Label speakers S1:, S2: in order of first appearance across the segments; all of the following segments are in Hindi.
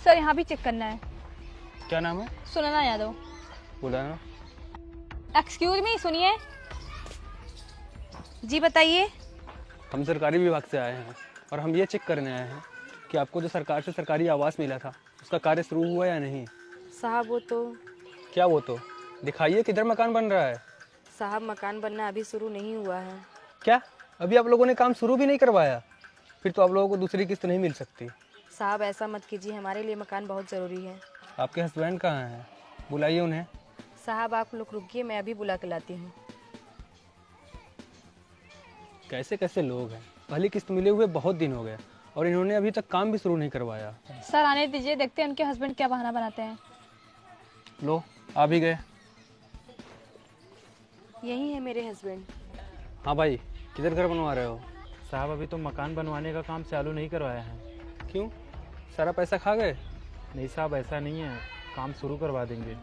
S1: सर यहाँ भी चेक करना है।
S2: क्या नाम है?
S1: सुनना यादव।
S2: बोला ना।
S1: एक्सक्यूज मी, सुनिए। जी बताइए।
S2: हम सरकारी विभाग से आए हैं और हम ये चेक करने आए हैं कि आपको जो सरकार से सरकारी आवास मिला था उसका कार्य शुरू हुआ या नहीं।
S3: साहब वो तो
S2: क्या वो तो दिखाइए, किधर मकान बन रहा है?
S3: साहब मकान बनना अभी शुरू नहीं हुआ है।
S2: क्या अभी आप लोगों ने काम शुरू भी नहीं करवाया? फिर तो आप लोगों को दूसरी किस्त नहीं मिल सकती।
S3: साहब ऐसा मत कीजिए, हमारे लिए मकान बहुत ज़रूरी है।
S2: आपके हस्बैंड कहाँ हैं? बुलाइए उन्हें।
S3: साहब आप लोग रुकिए, मैं अभी बुला के लाती हूँ।
S2: कैसे कैसे लोग हैं, पहली किस्त मिले हुए बहुत दिन हो गए और इन्होंने अभी तक काम भी शुरू नहीं करवाया।
S1: सर आने दीजिए, देखते हैं उनके हस्बैंड क्या बहाना बनाते हैं।
S2: लो आ भी गए।
S3: यही है मेरे हस्बैंड।
S2: हाँ भाई, किधर घर बनवा रहे हो?
S4: साहब अभी तो मकान बनवाने का काम चालू नहीं करवाया है।
S2: क्यों, सारा पैसा खा गए?
S4: नहीं साहब ऐसा नहीं है, काम शुरू करवा देंगे।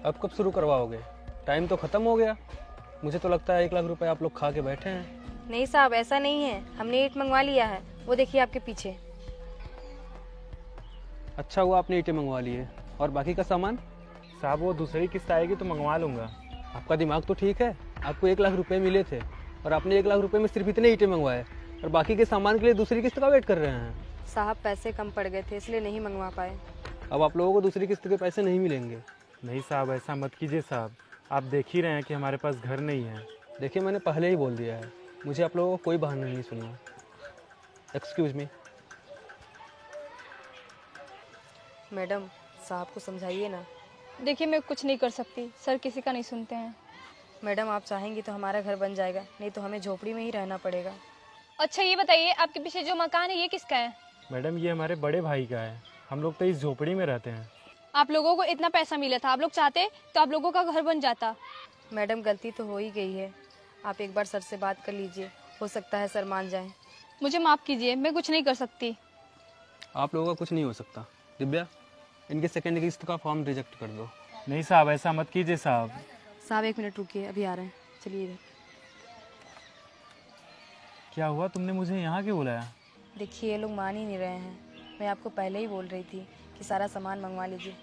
S2: अब कब शुरू करवाओगे? टाइम तो ख़त्म हो गया। मुझे तो लगता है 1 लाख रुपए आप लोग खा के बैठे हैं।
S3: नहीं साहब ऐसा नहीं है, हमने ईंट मंगवा लिया है, वो देखिए आपके पीछे।
S2: अच्छा हुआ आपने ईंटें मंगवा ली है। और बाकी का सामान?
S4: साहब वो दूसरी किस्त आएगी तो मंगवा लूँगा।
S2: आपका दिमाग तो ठीक है। आपको 1 लाख रुपए मिले थे और आपने 1 लाख रुपए में सिर्फ इतने ईंटें मंगवाए और बाकी के सामान के लिए दूसरी किस्त का वेट कर रहे हैं।
S3: साहब पैसे कम पड़ गए थे इसलिए नहीं मंगवा पाए।
S2: अब आप लोगों को दूसरी किस्त के पैसे नहीं मिलेंगे।
S4: नहीं साहब ऐसा मत कीजिए साहब, आप देख ही रहे हैं कि हमारे पास घर नहीं है।
S2: देखिए मैंने पहले ही बोल दिया है, मुझे आप लोगों को कोई बहाना नहीं सुनना। Excuse me.
S3: मैडम साहब को समझाइए ना।
S1: देखिए मैं कुछ नहीं कर सकती, सर किसी का नहीं सुनते हैं।
S3: मैडम आप चाहेंगी तो हमारा घर बन जाएगा, नहीं तो हमें झोपड़ी में ही रहना पड़ेगा।
S1: अच्छा ये बताइए, आपके पीछे जो मकान है ये किसका है?
S4: मैडम ये हमारे बड़े भाई का है, हम लोग तो इस झोपड़ी में रहते हैं।
S1: आप लोगों को इतना पैसा मिला था, आप लोग चाहते तो आप लोगों का घर बन जाता।
S3: मैडम गलती तो हो ही गई है, आप एक बार सर से बात कर लीजिए, हो सकता है सर मान जाएं।
S1: मुझे माफ़ कीजिए, मैं कुछ नहीं कर सकती।
S2: आप लोगों का कुछ नहीं हो सकता। दिव्या, इनके सेकंड किस्त का फॉर्म रिजेक्ट कर दो।
S4: नहीं साहब ऐसा मत कीजिए साहब।
S3: साहब 1 मिनट रुकिए, अभी आ रहे हैं, चलिए इधर।
S4: क्या हुआ, तुमने मुझे यहाँ क्यों बुलाया?
S3: देखिए ये लोग मान ही नहीं रहे हैं, मैं आपको पहले ही बोल रही थी कि सारा सामान मंगवा लीजिए।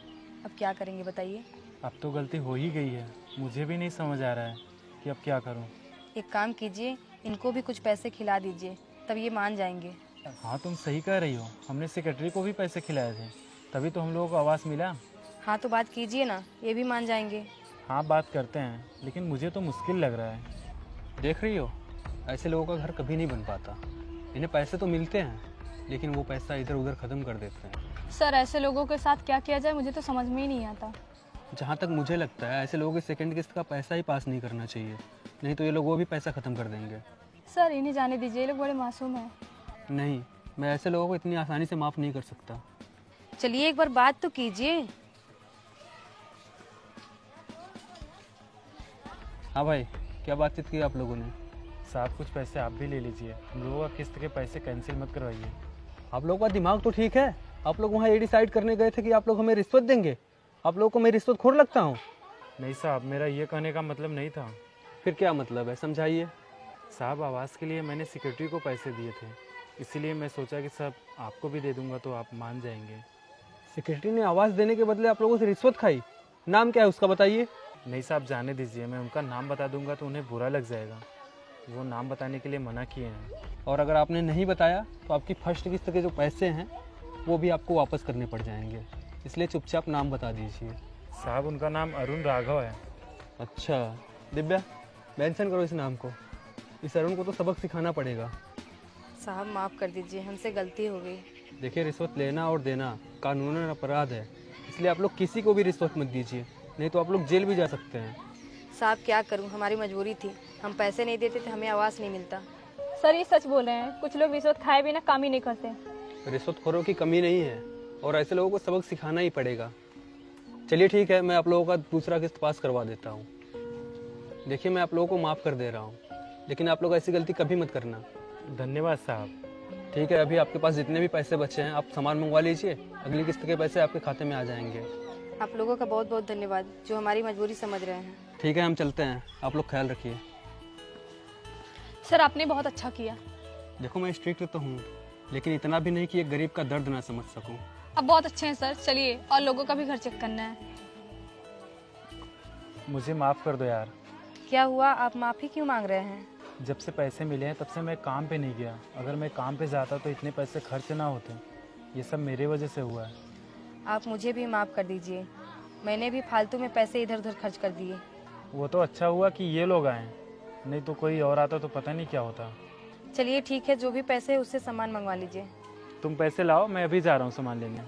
S3: अब क्या करेंगे बताइए।
S4: अब तो गलती हो ही गई है, मुझे भी नहीं समझ आ रहा है कि अब क्या करूं।
S3: एक काम कीजिए, इनको भी कुछ पैसे खिला दीजिए, तब ये मान जाएंगे।
S4: हाँ तुम सही कह रही हो, हमने सेक्रेटरी को भी पैसे खिलाए थे, तभी तो हम लोगों को आवास मिला।
S3: हाँ तो बात कीजिए ना, ये भी मान जाएंगे।
S4: हाँ बात करते हैं, लेकिन मुझे तो मुश्किल लग रहा है।
S2: देख रही हो, ऐसे लोगों का घर कभी नहीं बन पाता। इन्हें पैसे तो मिलते हैं लेकिन वो पैसा इधर उधर ख़त्म कर देते हैं।
S1: सर ऐसे लोगों के साथ क्या किया जाए मुझे तो समझ में ही नहीं आता।
S2: जहाँ तक मुझे लगता है ऐसे लोगों की सेकंड किस्त का पैसा ही पास नहीं करना चाहिए, नहीं तो ये लोग वो भी पैसा ख़त्म कर देंगे।
S1: सर इन्हें जाने दीजिए, ये लोग बड़े मासूम हैं।
S2: नहीं, मैं ऐसे लोगों को इतनी आसानी से माफ़ नहीं कर सकता।
S3: चलिए एक बार बात तो कीजिए।
S2: हाँ भाई, क्या बातचीत की आप लोगों ने?
S4: साहब कुछ पैसे आप भी ले लीजिए, हम लोगों का किस्त के पैसे कैंसिल मत करवाइए।
S2: आप लोगों का दिमाग तो ठीक है। आप लोग वहाँ ये डिसाइड करने गए थे कि आप लोग हमें रिश्वत देंगे। आप लोगों को मैं रिश्वतखोर लगता हूँ?
S4: नहीं साहब, मेरा ये कहने का मतलब नहीं था।
S2: फिर क्या मतलब है, समझाइए।
S4: साहब आवास के लिए मैंने सिक्योरिटी को पैसे दिए थे, इसीलिए मैं सोचा कि सब आपको भी दे दूंगा तो आप मान जाएंगे।
S2: सेक्रेटरी ने आवाज़ देने के बदले आप लोगों से रिश्वत खाई। नाम क्या है उसका बताइए।
S4: नहीं साहब जाने दीजिए, मैं उनका नाम बता दूंगा तो उन्हें बुरा लग जाएगा, वो नाम बताने के लिए मना किए हैं।
S2: और अगर आपने नहीं बताया तो आपकी फर्स्ट किस्त के जो पैसे हैं वो भी आपको वापस करने पड़ जाएंगे, इसलिए चुपचाप नाम बता दीजिए।
S4: साहब उनका नाम अरुण राघव है।
S2: अच्छा दिव्या, मेंशन करो इस नाम को। इस अरुण को तो सबक सिखाना पड़ेगा।
S3: साहब माफ़ कर दीजिए, हमसे गलती हो गई।
S2: देखिए, रिश्वत लेना और देना कानूनन अपराध है, इसलिए आप लोग किसी को भी रिश्वत मत दीजिए, नहीं तो आप लोग जेल भी जा सकते हैं।
S3: साहब क्या करूं, हमारी मजबूरी थी, हम पैसे नहीं देते थे हमें आवास नहीं मिलता।
S1: सर ये सच बोल रहे हैं, कुछ लोग रिश्वत खाए बिना काम ही नहीं करते।
S2: रिश्वतखोरों की कमी नहीं है और ऐसे लोगों को सबक सिखाना ही पड़ेगा। चलिए ठीक है, मैं आप लोगों का दूसरा किस्त पास करवा देता हूँ। देखिए मैं आप लोगों को माफ़ कर दे रहा हूँ, लेकिन आप लोग ऐसी गलती कभी मत करना।
S4: धन्यवाद साहब।
S2: ठीक है, अभी आपके पास जितने भी पैसे बचे हैं आप सामान मंगवा लीजिए, अगली किस्त के पैसे आपके खाते में आ जाएंगे।
S3: आप लोगों का बहुत बहुत धन्यवाद जो हमारी मजबूरी समझ रहे हैं।
S2: ठीक है, हम चलते हैं, आप लोग ख्याल रखिए।
S1: सर आपने बहुत अच्छा किया।
S2: देखो मैं स्ट्रिक्ट तो हूँ, लेकिन इतना भी नहीं कि एक गरीब का दर्द ना समझ सकूँ।
S1: अब बहुत अच्छे हैं सर, चलिए और लोगों का भी घर चेक करना है।
S4: मुझे माफ़ कर दो यार।
S3: क्या हुआ, आप माफ़ी क्यों मांग रहे हैं?
S4: जब से पैसे मिले हैं तब से मैं काम पे नहीं गया। अगर मैं काम पे जाता तो इतने पैसे खर्च ना होते। ये सब मेरे वजह से हुआ है।
S3: आप मुझे भी माफ़ कर दीजिए, मैंने भी फालतू में पैसे इधर उधर खर्च कर दिए।
S4: वो तो अच्छा हुआ कि ये लोग आए, नहीं तो कोई और आता तो पता नहीं क्या होता।
S3: चलिए ठीक है, जो भी पैसे है उससे सामान मंगवा लीजिए।
S4: तुम पैसे लाओ, मैं अभी जा रहा हूँ सामान लेने।